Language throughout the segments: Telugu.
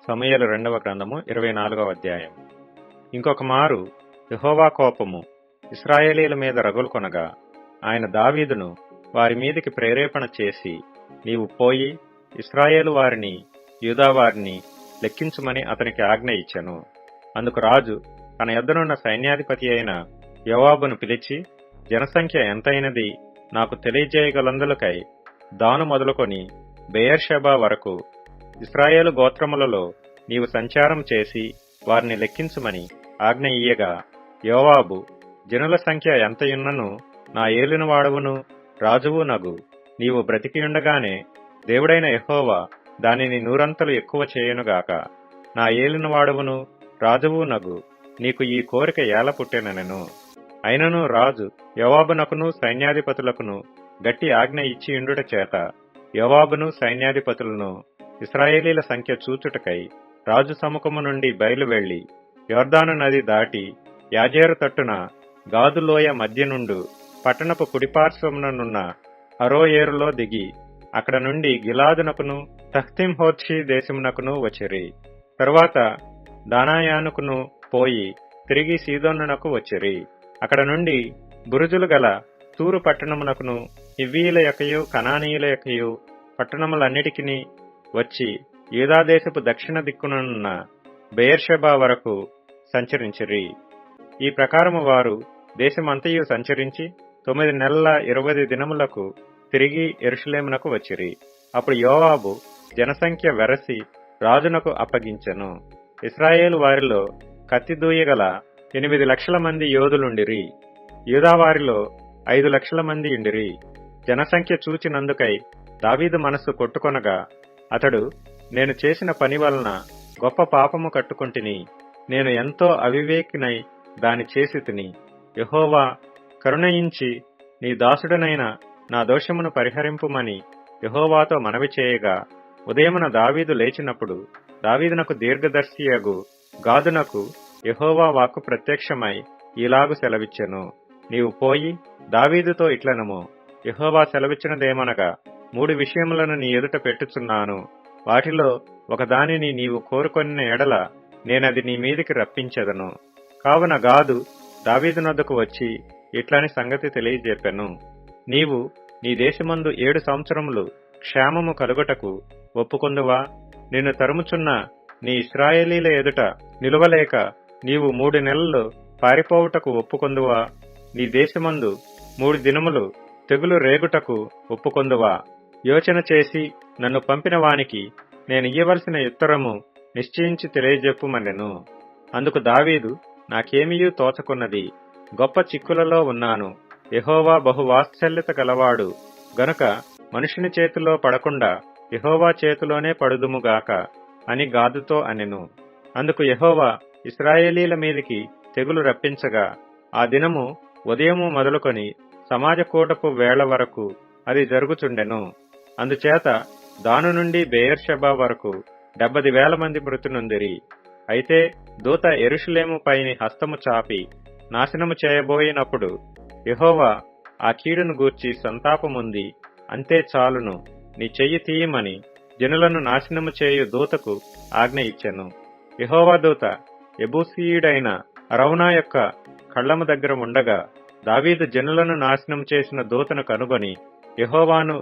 సమూయేలు 2వ గ్రంథము 24వ అధ్యాయం. ఇంకొక మారు యెహోవా కోపము ఇశ్రాయేలీయుల మీద రగులుకొనగా ఆయన దావీదును వారి మీదికి ప్రేరేపణ చేసి, నీవు పోయి ఇశ్రాయేలు వారిని యూదా వారిని లెక్కించుమని అతనికి ఆజ్ఞ ఇచ్చెను. అందుకు రాజు తన యొద్దనున్న సైన్యాధిపతి అయిన యోవాబును పిలిచి, జనసంఖ్య ఎంతైనది నాకు తెలియజేయగలందులకై దాను మొదలుకొని బెయేర్షెబా వరకు ఇశ్రాయేలు గోత్రములలో నీవు సంచారం చేసి వారిని లెక్కించుమని ఆజ్ఞ ఇయ్యగా, యోవాబు, జనుల సంఖ్య ఎంతయున్నను నా ఏలినవాడవును రాజువు నగు నీవు బ్రతికియుండగానే దేవుడైన యెహోవా దానిని నూరంతలు ఎక్కువ చేయనుగాక. నా ఏలినవాడవును రాజువు నగు నీకు ఈ కోరిక ఏల పుట్టెనెను. అయినను రాజు యోవాబునకును సైన్యాధిపతులకును గట్టి ఆజ్ఞ ఇచ్చియుండుట చేత యోవాబును సైన్యాధిపతులను ఇశ్రాయేలీల సంఖ్య చూచుటకై రాజు సముఖము నుండి బయలువెళ్లి యొర్దాను నది దాటి యాజేరు తట్టున గాదులోయ మధ్య నుండు పట్టణపు కుడిపార్శ్వముననున్న అరోయేరులో దిగి అక్కడ నుండి గిలాదునకును తహ్తింహోత్షి దేశమునకును వచ్చిరి. తరువాత దానాయానుకును పోయి తిరిగి సీదోనునకు వచ్చిరి. అక్కడ నుండి బురుజులు గల తూరు పట్టణమునకును హివ్వీయుల యొక్కయు కనానీయుల యొక్కయు పట్టణములన్నిటికిని వచ్చి యూదాదేశపు దక్షిణ దిక్కునున్న బెయేర్షెబా వరకు సంచరించిరి. ఈ ప్రకారము వారు దేశమంతయు సంచరించి 9 నెలల 20 దినములకు తిరిగి యెరూషలేమునకు వచ్చిరి. అప్పుడు యోవాబు జనసంఖ్య వెరసి రాజునకు అప్పగించెను. ఇశ్రాయేలు వారిలో కత్తి దూయగల 8 లక్షల మంది యోధులుండిరి. యూదా వారిలో 5 లక్షల మంది ఉండిరి. జనసంఖ్య చూచినందుకై దావీదు మనస్సు కొట్టుకొనగా అతడు, నేను చేసిన పని వలన గొప్ప పాపము కట్టుకొంటిని, నేను ఎంతో అవివేకినై దాని చేసితిని. యెహోవా కరుణయించి నీ దాసుడనైన నా దోషమును పరిహరింపుమని యెహోవాతో మనవి చేయగా, ఉదయమున దావీదు లేచినప్పుడు దావీదునకు దీర్ఘదర్శియగు గాదునకు యెహోవా వాక్కు ప్రత్యక్షమై ఈలాగు సెలవిచ్చెను, నీవు పోయి దావీదుతో ఇట్లనము, యెహోవా సెలవిచ్చినదేమనగా, 3 విషయములను నీ ఎదుట పెట్టుచున్నాను. వాటిలో ఒకదానిని నీవు కోరుకొనిన ఎడల నేనది నీ మీదికి రప్పించెదను. కావున గాదు దావీదునొద్దకు వచ్చి ఇట్లని సంగతి తెలియజెప్పెను, నీవు నీ దేశమందు 7 సంవత్సరములు క్షేమము కలుగుటకు ఒప్పుకొందువా? నిన్ను తరుముచున్న నీ ఇశ్రాయేలీల ఎదుట నిలువలేక నీవు 3 నెలలు పారిపోవుటకు ఒప్పుకొందువా? నీ దేశమందు 3 దినములు తెగులు రేగుటకు ఒప్పుకొందువా? యోచన చేసి నన్ను పంపిన వానికి నేను ఇయ్యవలసిన ఉత్తరము నిశ్చయించి తెలియజెప్పుమనెను. అందుకు దావీదు, నాకేమియూ తోచకున్నది, గొప్ప చిక్కులలో ఉన్నాను. యెహోవా బహువాత్సల్యత గలవాడు గనుక మనుషుని చేతిలో పడకుండా యెహోవా చేతిలోనే పడుదుముగాక అని గాదుతో అనెను. అందుకు యెహోవా ఇశ్రాయేలీల మీదికి తెగులు రప్పించగా ఆ దినము ఉదయము మొదలుకొని సమాజకూటపు వేళ వరకు అది జరుగుచుండెను. అందుచేత దాను నుండి బెయేర్షెబా వరకు 70,000 మంది మృతునుందిరి. అయితే దూత యెరూషలేము పైని హస్తము చాపి నాశనము చేయబోయినప్పుడు యెహోవా ఆ కీడును గూర్చి సంతాపముంది, అంతే చాలును, నీ చెయ్యి తీయమని జనులను నాశనము చేయు దూతకు ఆజ్ఞ ఇచ్చెను. యెహోవా దూత యెబూసీయుడైన అరౌనా యొక్క కళ్ళము దగ్గర ఉండగా దావీదు జనులను నాశనం చేసిన దూతను కనుగొని యెహోవాను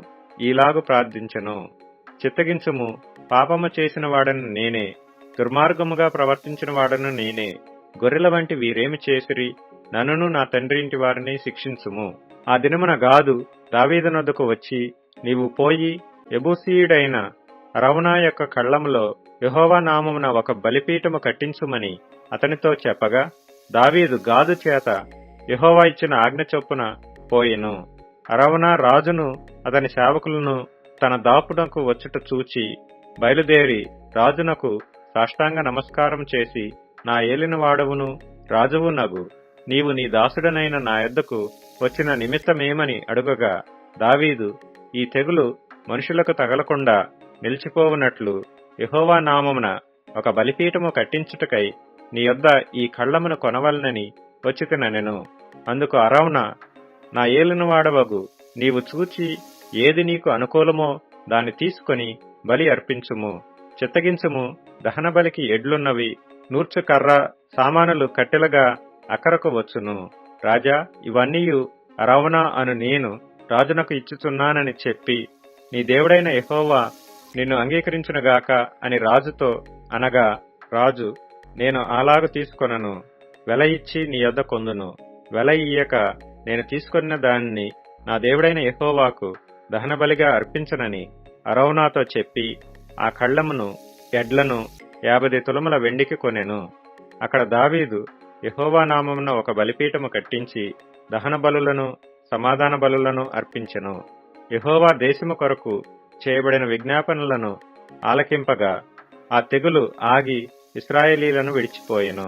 ఈలాగు ప్రార్థించెను, చిత్తగించుము, పాపము చేసిన వాడను నేనే, దుర్మార్గముగా ప్రవర్తించిన వాడను నేనే. గొర్రెల వంటి వీరేమి చేసిరి? నన్నును నా తండ్రి ఇంటి వారిని శిక్షించుము. ఆ దినమున గాదు దావీదునొద్దకు వచ్చి, నీవు పోయి యెబూసీయుడైన అరౌనా యొక్క కళ్ళములో యెహోవా నామమున ఒక బలిపీఠము కట్టించుమని అతనితో చెప్పగా, దావీదు గాదు చేత యెహోవా ఇచ్చిన ఆజ్ఞ చొప్పున పోయెను. అరౌనా రాజును అతని సేవకులను తన దాపునకు వచ్చుట చూచి బయలుదేరి రాజునకు సాష్టాంగ నమస్కారం చేసి, నా ఏలినవాడవును రాజువు నగు నీవు నీ దాసుడనైన నా యొద్దకు వచ్చిన నిమిత్తమేమని అడుగగా, దావీదు, ఈ తెగులు మనుషులకు తగలకుండా నిలిచిపోవునట్లు యెహోవా నామమున ఒక బలిపీఠము కట్టించుటకై నీ యొద్ద ఈ కళ్ళమును కొనవలనని వచ్చితినెను. అందుకు అరౌనా, నా ఏలినవాడవగు నీవు చూచి ఏది నీకు అనుకూలమో దాన్ని తీసుకొని బలి అర్పించుము. చిత్తగించుము, దహనబలికి ఎడ్లున్నవి, నూర్చు కర్ర సామానులు కట్టెలుగా అక్కరకు వచ్చును. రాజా, ఇవన్నీయు అరవునా అను నేను రాజునకు ఇచ్చుచున్నానని చెప్పి, నీ దేవుడైన యెహోవా నిన్ను అంగీకరించునుగాక అని రాజుతో అనగా, రాజు, నేను అలాగు తీసుకొనను, వెల ఇచ్చి నీ యొద్ద కొందును. వెల ఇయ్యక నేను తీసుకొనిన దానిని నా దేవుడైన యెహోవాకు దహనబలిగా అర్పించనని అరౌనాతో చెప్పి, ఆ కళ్ళమును ఎడ్లను 50 తులముల వెండికి కొనెను. అక్కడ దావీదు యెహోవా నామమున ఒక బలిపీఠము కట్టించి దహన బలులను సమాధాన బలులను అర్పించెను. యెహోవా దేశము కొరకు చేయబడిన విజ్ఞాపనలను ఆలకింపగా ఆ తెగులు ఆగి ఇశ్రాయేలీలను విడిచిపోయెను.